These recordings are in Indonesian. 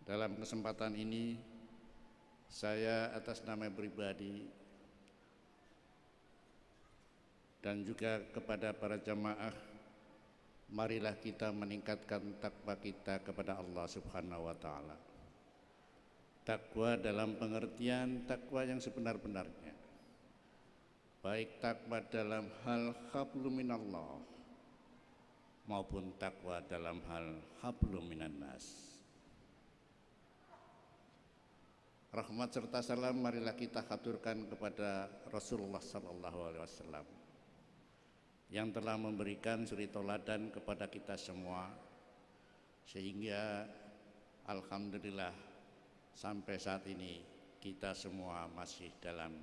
Dalam kesempatan ini, saya atas nama pribadi dan juga kepada para jamaah, marilah kita meningkatkan takwa kita kepada Allah Subhanahu wa Ta'ala. Takwa dalam pengertian takwa yang sebenar-benarnya, baik takwa dalam hal hablum minallah maupun takwa dalam hal hablum minan nas. Rahmat serta salam marilah kita haturkan kepada Rasulullah sallallahu alaihi wasallam yang telah memberikan suri toladan kepada kita semua, sehingga alhamdulillah sampai saat ini kita semua masih dalam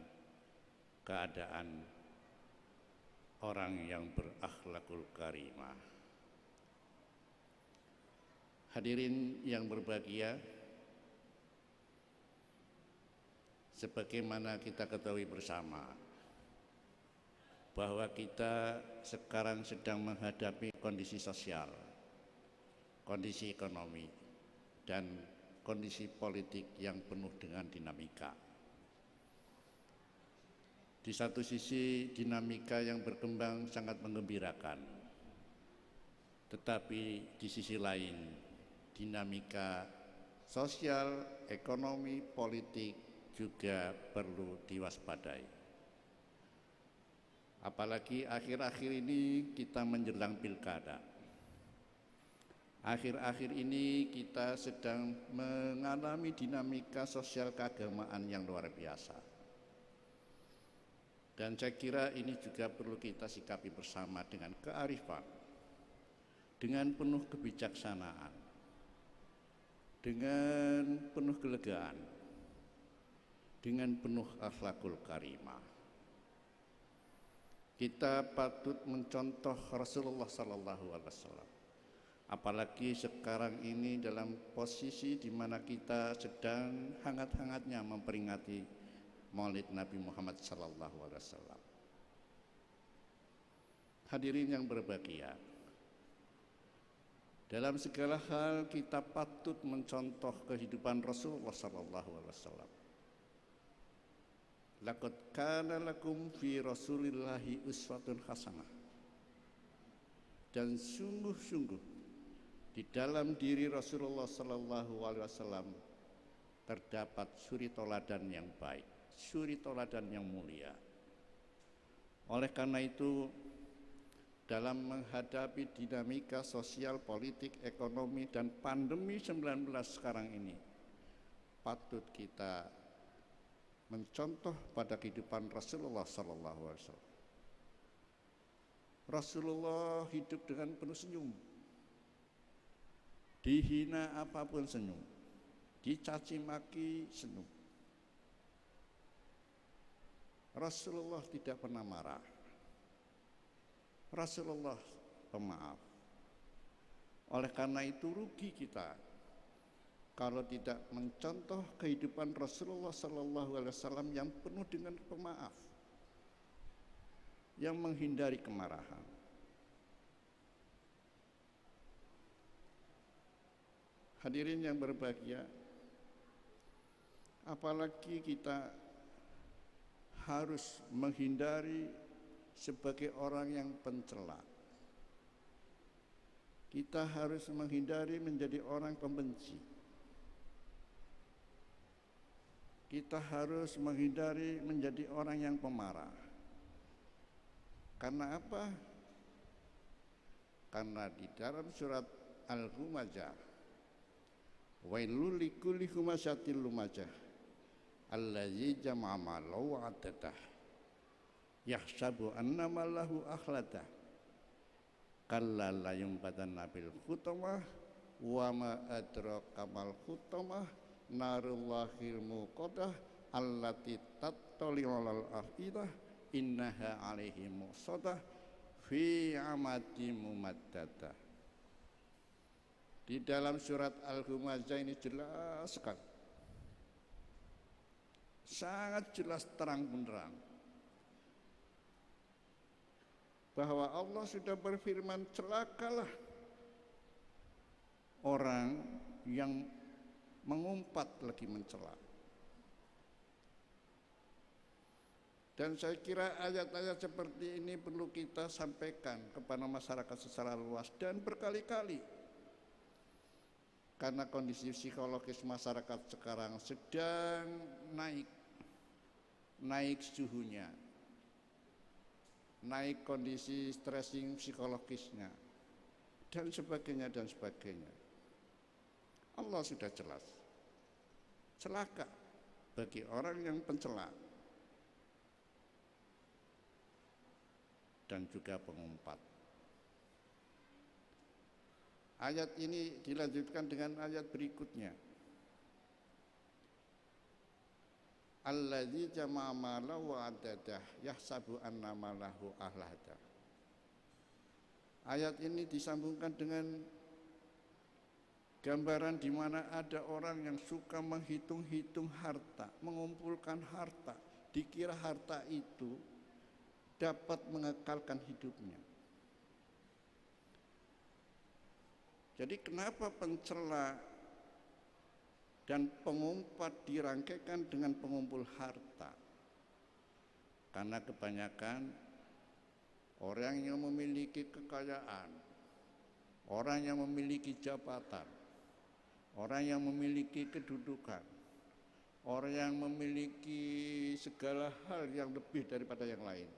keadaan orang yang berakhlakul karimah. Hadirin yang berbahagia, sebagaimana kita ketahui bersama bahwa kita sekarang sedang menghadapi kondisi sosial, kondisi ekonomi, dan kondisi politik yang penuh dengan dinamika. Di satu sisi dinamika yang berkembang sangat menggembirakan, tetapi di sisi lain dinamika sosial, ekonomi, politik juga perlu diwaspadai. Apalagi akhir-akhir ini kita menjelang pilkada. Akhir-akhir ini kita sedang mengalami dinamika sosial keagamaan yang luar biasa. Dan saya kira ini juga perlu kita sikapi bersama dengan kearifan, dengan penuh kebijaksanaan, dengan penuh kelegaan, dengan penuh akhlakul karimah. Kita patut mencontoh Rasulullah sallallahu alaihi wasallam. Apalagi sekarang ini dalam posisi di mana kita sedang hangat-hangatnya memperingati Maulid Nabi Muhammad sallallahu alaihi wasallam. Hadirin yang berbahagia, dalam segala hal kita patut mencontoh kehidupan Rasulullah sallallahu alaihi wasallam. Laqad kana lakum fi Rasulillahi uswatun hasanah. Dan sungguh-sungguh di dalam diri Rasulullah sallallahu alaihi wasallam terdapat suri toladan yang baik, suri toladan yang mulia. Oleh karena itu, dalam menghadapi dinamika sosial, politik, ekonomi, dan pandemi 19 sekarang ini, patut kita mencontoh pada kehidupan Rasulullah sallallahu alaihi wasallam. Rasulullah hidup dengan penuh senyum. Dihina apapun senyum, dicaci maki senyum. Rasulullah tidak pernah marah. Rasulullah pemaaf. Oleh karena itu rugi kita kalau tidak mencontoh kehidupan Rasulullah sallallahu alaihi wasallam yang penuh dengan pemaaf, yang menghindari kemarahan. Hadirin yang berbahagia, apalagi kita harus menghindari sebagai orang yang pencela. Kita harus menghindari menjadi orang pembenci. Kita harus menghindari menjadi orang yang pemarah. Karena apa? Karena di dalam surat Al-Humazah, wailul likulli humazatil lumazah allazi jama'a malahu wa addadah yahsabu annama lahu akhladah kalla la yumbadanna bil khutamah wa ma adraka mal khutamah narullahil muqadah allati tattali'ul afidah innaha alaihim musadah fi amati mumaddadah. Di dalam surat Al-Humazah ini jelas sekali, sangat jelas terang benderang bahwa Allah sudah berfirman, celakalah orang yang mengumpat lagi mencela. Dan saya kira ayat-ayat seperti ini perlu kita sampaikan kepada masyarakat secara luas dan berkali-kali. Karena kondisi psikologis masyarakat sekarang sedang naik suhunya, naik kondisi stressing psikologisnya, dan sebagainya dan sebagainya. Allah sudah jelas, celaka bagi orang yang pencela dan juga pengumpat. Ayat ini dilanjutkan dengan ayat berikutnya. Alladzi jama'a malahu wa addadah yahsabu anna malahu ahladah. Ayat ini disambungkan dengan gambaran di mana ada orang yang suka menghitung-hitung harta, mengumpulkan harta, dikira harta itu dapat mengekalkan hidupnya. Jadi kenapa pencela dan pengumpat dirangkaikan dengan pengumpul harta? Karena kebanyakan orang yang memiliki kekayaan, orang yang memiliki jabatan, orang yang memiliki kedudukan, orang yang memiliki segala hal yang lebih daripada yang lain,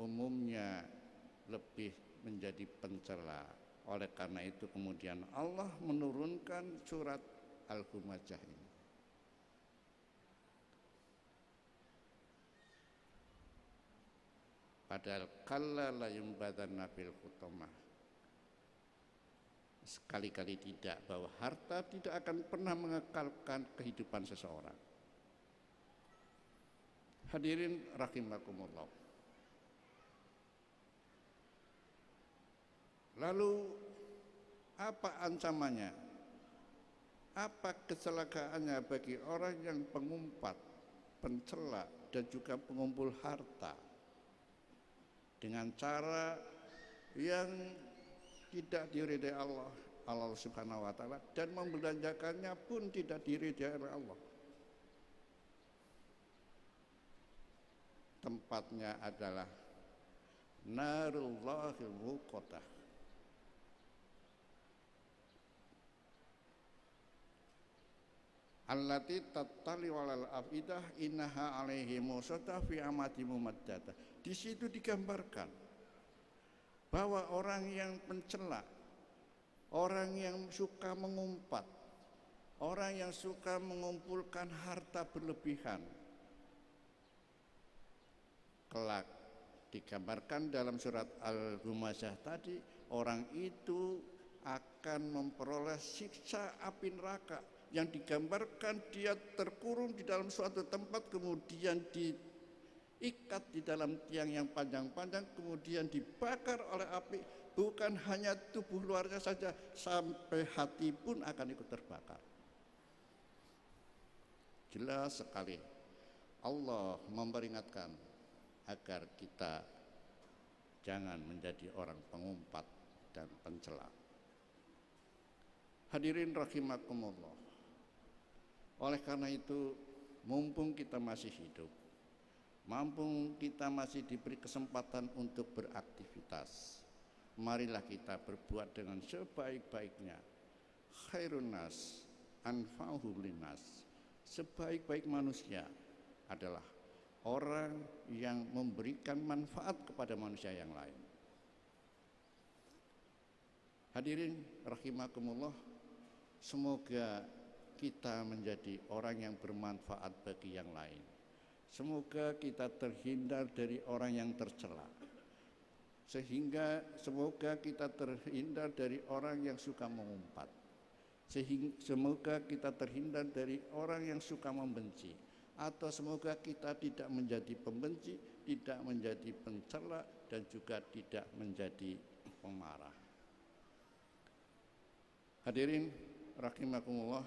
umumnya lebih menjadi pencela. Oleh karena itu kemudian Allah menurunkan surat Al-Humazah ini. Padahal kalla la yumbadanna fil hutamah. Sekali-kali tidak, bahwa harta tidak akan pernah mengekalkan kehidupan seseorang. Hadirin rahimakumullah. Lalu apa ancamannya? Apa kecelakaannya bagi orang yang pengumpat, pencela dan juga pengumpul harta dengan cara yang tidak diridai Allah Subhanahu wa taala, dan membelanjakannya pun tidak diridai oleh Allah. Tempatnya adalah narullahil muqadah. Allati tattali walal afidah innaha alaihi musada fi amati mumaddadah. Di situ digambarkan bahwa orang yang pencela, orang yang suka mengumpat, orang yang suka mengumpulkan harta berlebihan, kelak digambarkan dalam surat Al-Humazah tadi, orang itu akan memperoleh siksa api neraka, yang digambarkan dia terkurung di dalam suatu tempat, kemudian diikat di dalam tiang yang panjang-panjang, kemudian dibakar oleh api. Bukan hanya tubuh luarnya saja, sampai hati pun akan ikut terbakar. Jelas sekali Allah memperingatkan agar kita jangan menjadi orang pengumpat dan pencela. Hadirin rahimakumullah. Oleh karena itu, mumpung kita masih hidup, mumpung kita masih diberi kesempatan untuk beraktivitas, marilah kita berbuat dengan sebaik-baiknya. Khairun nas anfa'uhum linnas. Sebaik-baik manusia adalah orang yang memberikan manfaat kepada manusia yang lain. Hadirin rahimakumullah, semoga kita menjadi orang yang bermanfaat bagi yang lain. Semoga kita terhindar dari orang yang tercela. Semoga kita terhindar dari orang yang suka mengumpat. Semoga kita terhindar dari orang yang suka membenci. Atau semoga kita tidak menjadi pembenci, tidak menjadi pencela, dan juga tidak menjadi pemarah. Hadirin rahimakumullah,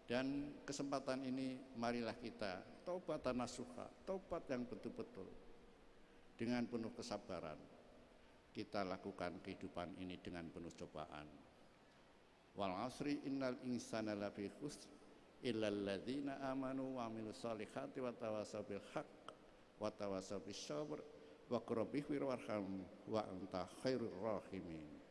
dan kesempatan ini marilah kita taubatan nasuha, taubat yang betul-betul dengan penuh kesabaran. Kita lakukan kehidupan ini dengan penuh cobaan. Wal asri innal insana lafi khusr illa alladzina amanu wa amilus solihati wa tawasaw bil haqq wa tawasaw bis sabr wa qur bihi warham wa anta khairur rahimin.